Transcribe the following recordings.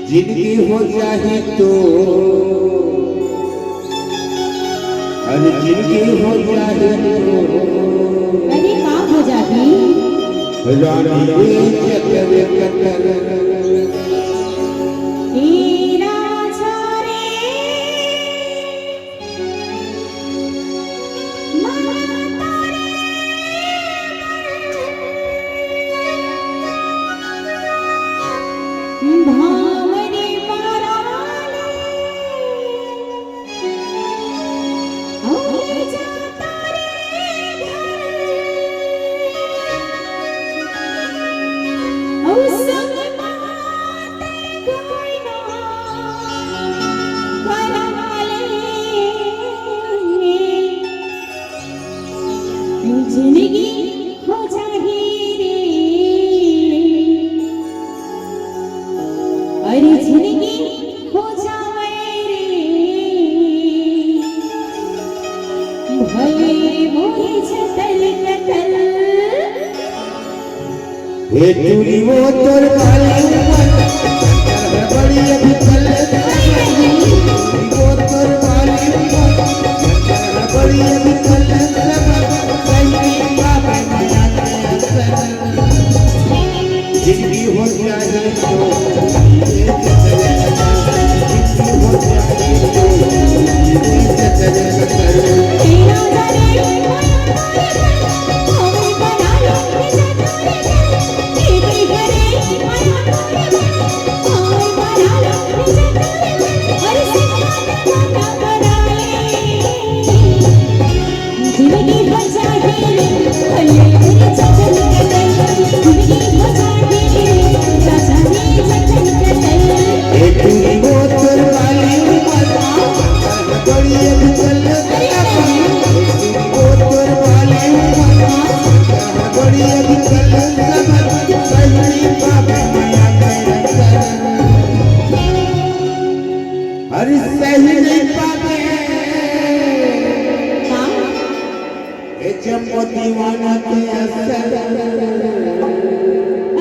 जिंदगी हो जाए तो अरे जिंदगी हो जाए तो अरे का हो जाती रानी चक्कर कतर जिंदगी हो जाए रे अरे जिंदगी हो जाए रे भले मोरे छतल कतल हे टूरी वो तोर वाली बड़ी अभी चल वो तोर वाली बड़ी अभी चल जिंदगी हो जाए तो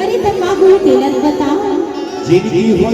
अरे तब माँ हुई तेलत बताओ जिंदगी हो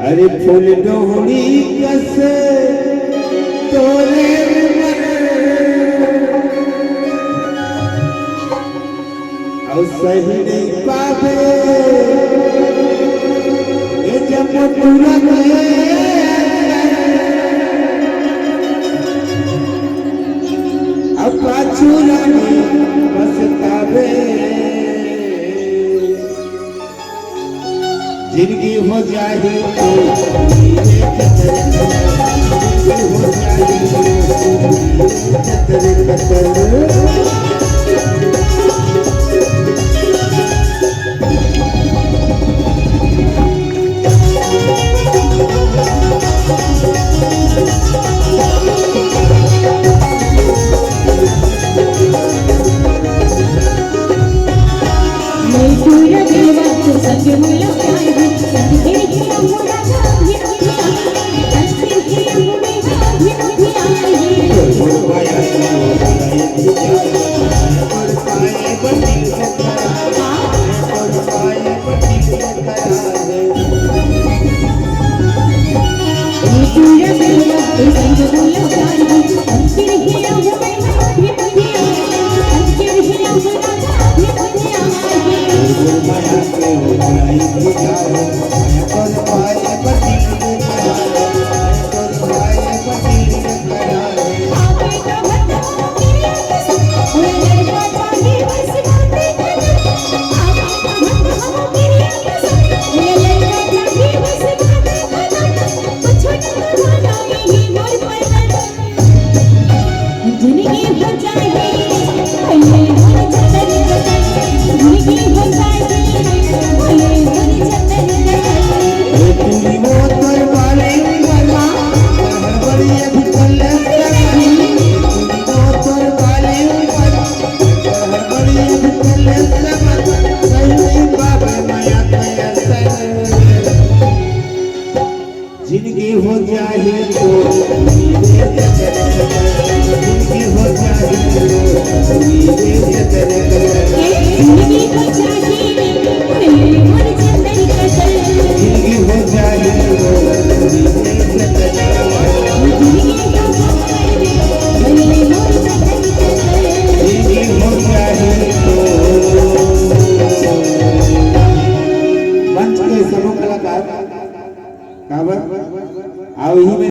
अरे फूल डोहरी कस तोरे और सही नहीं पावे ये जब पूरा अब पाछूरा बस तावे जिंदगी हो जाए तो जिंदगी हो जाए भले मोर चंदन कटल जिंदगी हो जाए भले मोर चंदन कटल तूनी वो तोर वाले वर्मा हड़बड़ी अभी कल तूनी वो तोर वाले वर्मा हड़बड़ी अभी कल सही बाबे माया कया सर जिंदगी हो जाए तो जिंदगी हो जाए तो जिंदगी हो जाए भले मोर चंदन कटल जिंदगी हो जाए तो जिंदगी हो जाए भले मोर चंदन कटल जिंदगी हो जाए तो मंच के समूह कलाकार काबर आओ ही में